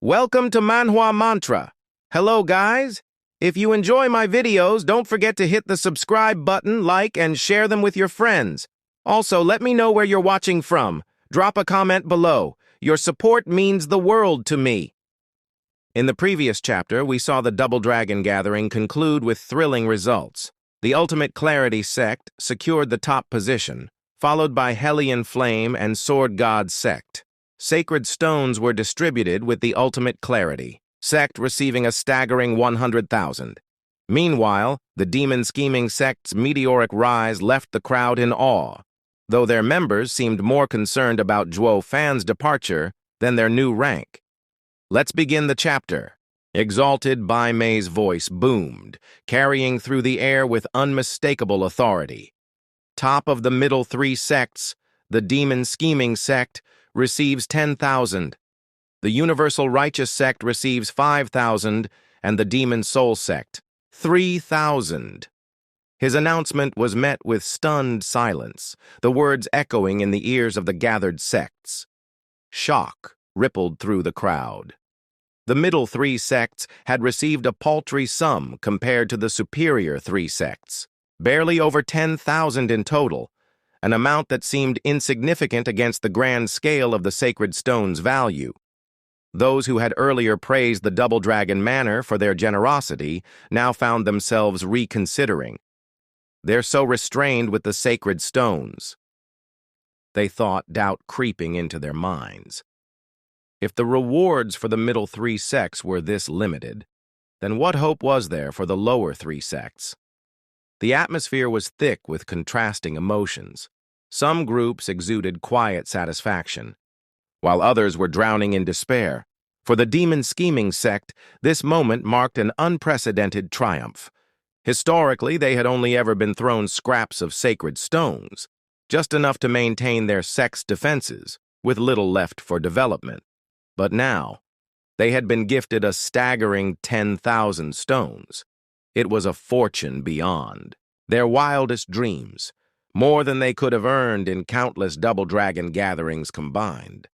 Welcome to Manhwa Mantra. Hello, guys. If you enjoy my videos, don't forget to hit the subscribe button, like, and share them with your friends. Also, let me know where you're watching from. Drop a comment below. Your support means the world to me. In the previous chapter, we saw the Double Dragon Gathering conclude with thrilling results. The Ultimate Clarity Sect secured the top position, followed by Hellion Flame and Sword God Sect. Sacred stones were distributed with the Ultimate Clarity, Sect receiving a staggering 100,000. Meanwhile, the Demon Scheming Sect's meteoric rise left the crowd in awe, though their members seemed more concerned about Zhuo Yifan's departure than their new rank. Let's begin the chapter. Exalted Bai Mei's voice boomed, carrying through the air with unmistakable authority. Top of the middle three sects, the Demon Scheming Sect receives 10,000. The Universal Righteous Sect receives 5,000, and the Demon Soul Sect, 3,000. His announcement was met with stunned silence, the words echoing in the ears of the gathered sects. Shock rippled through the crowd. The middle three sects had received a paltry sum compared to the superior three sects, barely over 10,000 in total, an amount that seemed insignificant against the grand scale of the sacred stone's value. Those who had earlier praised the Double Dragon Manor for their generosity now found themselves reconsidering. They're so restrained with the sacred stones. They thought, doubt creeping into their minds. If the rewards for the middle three sects were this limited, then what hope was there for the lower three sects? The atmosphere was thick with contrasting emotions. Some groups exuded quiet satisfaction, while others were drowning in despair. For the Demon Scheming Sect, this moment marked an unprecedented triumph. Historically, they had only ever been thrown scraps of sacred stones, just enough to maintain their sect's defenses, with little left for development. But now, they had been gifted a staggering 10,000 stones. It was a fortune beyond their wildest dreams, more than they could have earned in countless Double Dragon gatherings combined.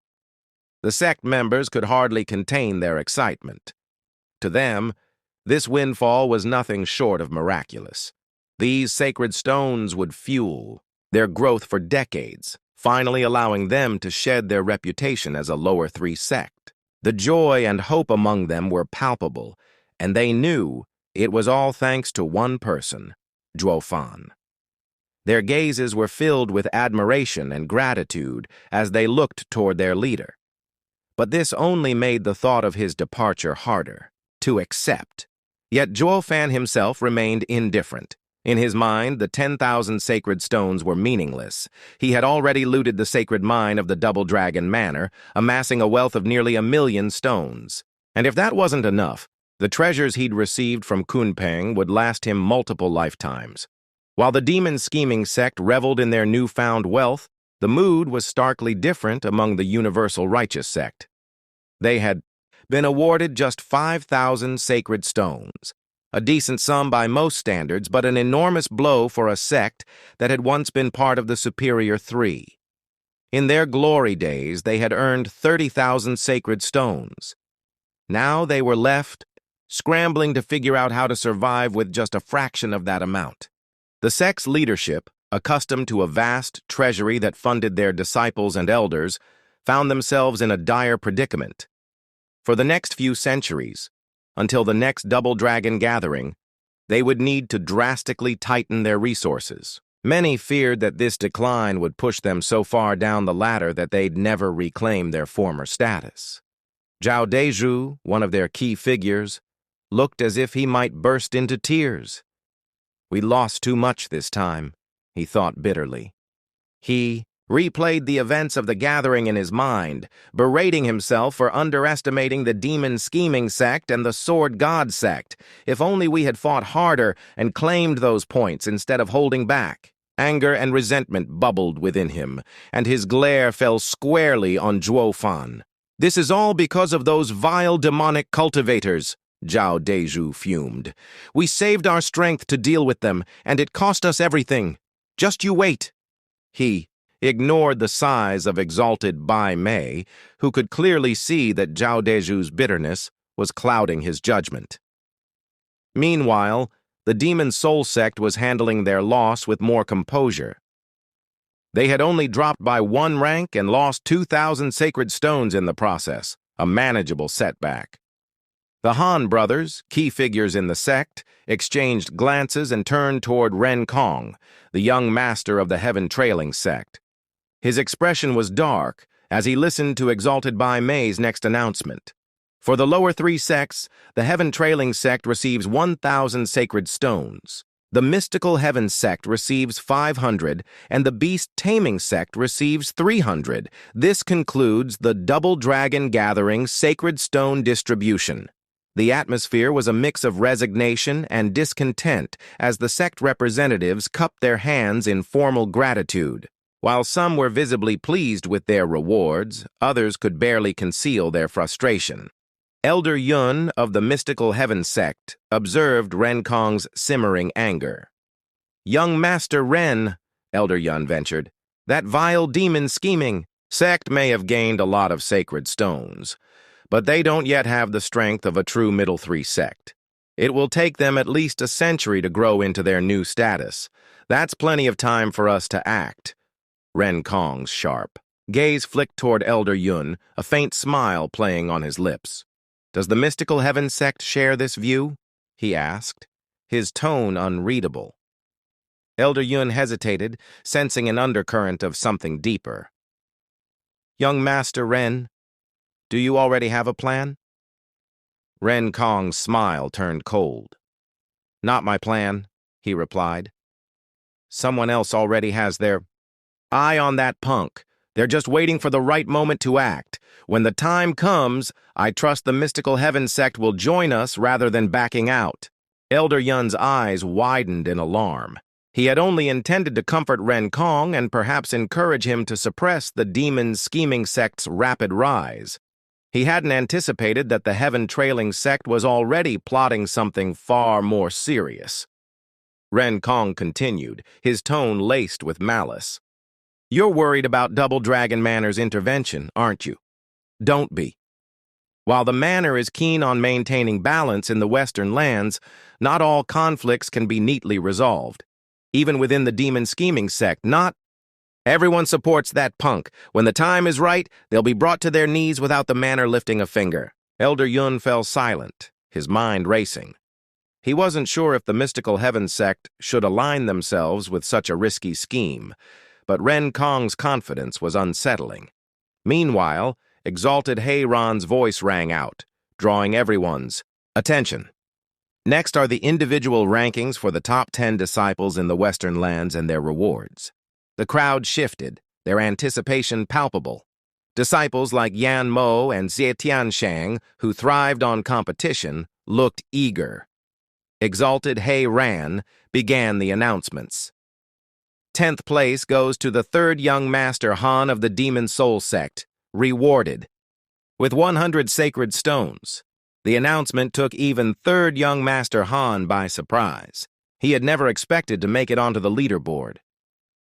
The sect members could hardly contain their excitement. To them, this windfall was nothing short of miraculous. These sacred stones would fuel their growth for decades, finally allowing them to shed their reputation as a lower three sect. The joy and hope among them were palpable, and they knew it was all thanks to one person, Zhuo Yifan. Their gazes were filled with admiration and gratitude as they looked toward their leader. But this only made the thought of his departure harder to accept. Yet Zhuo Yifan himself remained indifferent. In his mind, the 10,000 sacred stones were meaningless. He had already looted the sacred mine of the Double Dragon Manor, amassing a wealth of nearly 1,000,000 stones. And if that wasn't enough, the treasures he'd received from Kunpeng would last him multiple lifetimes. While the Demon Scheming Sect reveled in their newfound wealth, the mood was starkly different among the Universal Righteous Sect. They had been awarded just 5,000 sacred stones, a decent sum by most standards, but an enormous blow for a sect that had once been part of the superior three. In their glory days, they had earned 30,000 sacred stones. Now they were left scrambling to figure out how to survive with just a fraction of that amount. The sect's leadership, accustomed to a vast treasury that funded their disciples and elders, found themselves in a dire predicament. For the next few centuries, until the next Double Dragon Gathering, they would need to drastically tighten their resources. Many feared that this decline would push them so far down the ladder that they'd never reclaim their former status. Zhao Deju, one of their key figures, looked as if he might burst into tears. We lost too much this time, he thought bitterly. He replayed the events of the gathering in his mind, berating himself for underestimating the Demon Scheming Sect and the Sword God Sect. If only we had fought harder and claimed those points instead of holding back. Anger and resentment bubbled within him, and his glare fell squarely on Zhuo Yifan. This is all because of those vile demonic cultivators, Zhao Deju fumed. We saved our strength to deal with them, and it cost us everything. Just you wait. He ignored the sighs of exalted Bai Mei, who could clearly see that Zhao Deju's bitterness was clouding his judgment. Meanwhile, the Demon Soul Sect was handling their loss with more composure. They had only dropped by 1 rank and lost 2,000 sacred stones in the process, a manageable setback. The Han brothers, key figures in the sect, exchanged glances and turned toward Ren Kong, the young master of the Heaven Trailing sect. His expression was dark as he listened to Exalted Bai Mei's next announcement. For the lower 3 sects, the Heaven Trailing sect receives 1,000 sacred stones. The Mystical Heaven sect receives 500, and the Beast Taming sect receives 300. This concludes the Double Dragon Gathering Sacred Stone distribution. The atmosphere was a mix of resignation and discontent as the sect representatives cupped their hands in formal gratitude. While some were visibly pleased with their rewards, others could barely conceal their frustration. Elder Yun of the Mystical Heaven sect observed Ren Kong's simmering anger. "Young Master Ren," Elder Yun ventured, "that vile demon scheming sect may have gained a lot of sacred stones, but they don't yet have the strength of a true Middle 3 sect. It will take them at least a century to grow into their new status. That's plenty of time for us to act." Ren Kong's sharp gaze flicked toward Elder Yun, a faint smile playing on his lips. "Does the Mystical Heaven sect share this view?" he asked, his tone unreadable. Elder Yun hesitated, sensing an undercurrent of something deeper. "Young Master Ren, do you already have a plan?" Ren Kong's smile turned cold. "Not my plan," he replied. "Someone else already has their eye on that punk. They're just waiting for the right moment to act. When the time comes, I trust the Mystical Heaven sect will join us rather than backing out." Elder Yun's eyes widened in alarm. He had only intended to comfort Ren Kong and perhaps encourage him to suppress the demon scheming sect's rapid rise. He hadn't anticipated that the Heaven Trailing sect was already plotting something far more serious. Ren Kong continued, his tone laced with malice. "You're worried about Double Dragon Manor's intervention, aren't you? Don't be. While the Manor is keen on maintaining balance in the Western lands, not all conflicts can be neatly resolved. Even within the demon scheming sect, not everyone supports that punk. When the time is right, they'll be brought to their knees without the Manor lifting a finger." Elder Yun fell silent, his mind racing. He wasn't sure if the Mystical Heaven sect should align themselves with such a risky scheme, but Ren Kong's confidence was unsettling. Meanwhile, Exalted Heiran's voice rang out, drawing everyone's attention. "Next are the individual rankings for the top 10 disciples in the Western lands and their rewards." The crowd shifted, their anticipation palpable. Disciples like Yan Mo and Xie Tianshang, who thrived on competition, looked eager. Exalted Heiran began the announcements. 10th place goes to the 3rd young master Han of the Demon Soul Sect, rewarded with 100 sacred stones. The announcement took even 3rd young master Han by surprise. He had never expected to make it onto the leaderboard.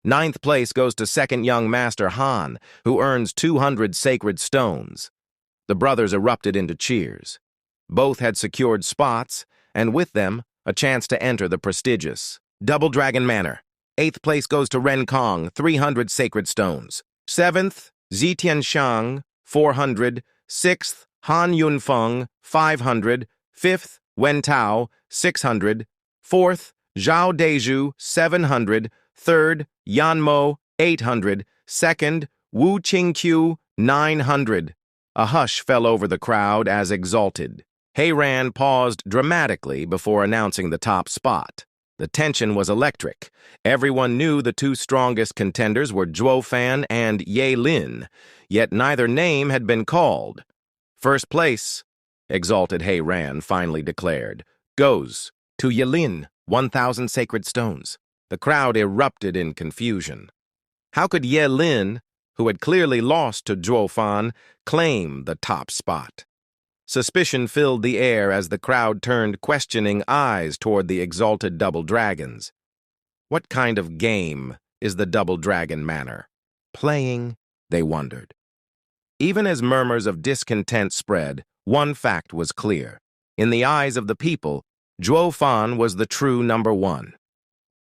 9th place goes to 2nd young master Han, who earns 200 sacred stones. The brothers erupted into cheers. Both had secured spots, and with them, a chance to enter the prestigious Double Dragon Manor. 8th place goes to Ren Kong, 300 sacred stones. 7th, Xie Tianshang, 400. 6th, Han Yunfeng, 500. 5th, Wen Tao, 600. 4th, Zhao Deju, 700. 3rd, Yan Mo, 800. 2nd, Wu Qingqiu, 900. A hush fell over the crowd as Exalted Heiran paused dramatically before announcing the top spot. The tension was electric. Everyone knew the 2 strongest contenders were Zhuo Yifan and Ye Lin, yet neither name had been called. "First place," Exalted Heiran finally declared, "goes to Ye Lin, 1,000 sacred stones." The crowd erupted in confusion. How could Ye Lin, who had clearly lost to Zhuo Yifan, claim the top spot? Suspicion filled the air as the crowd turned questioning eyes toward the exalted Double Dragons. What kind of game is the Double Dragon Manor? Playing, they wondered. Even as murmurs of discontent spread, one fact was clear. In the eyes of the people, Zhuo Yifan was the true number one.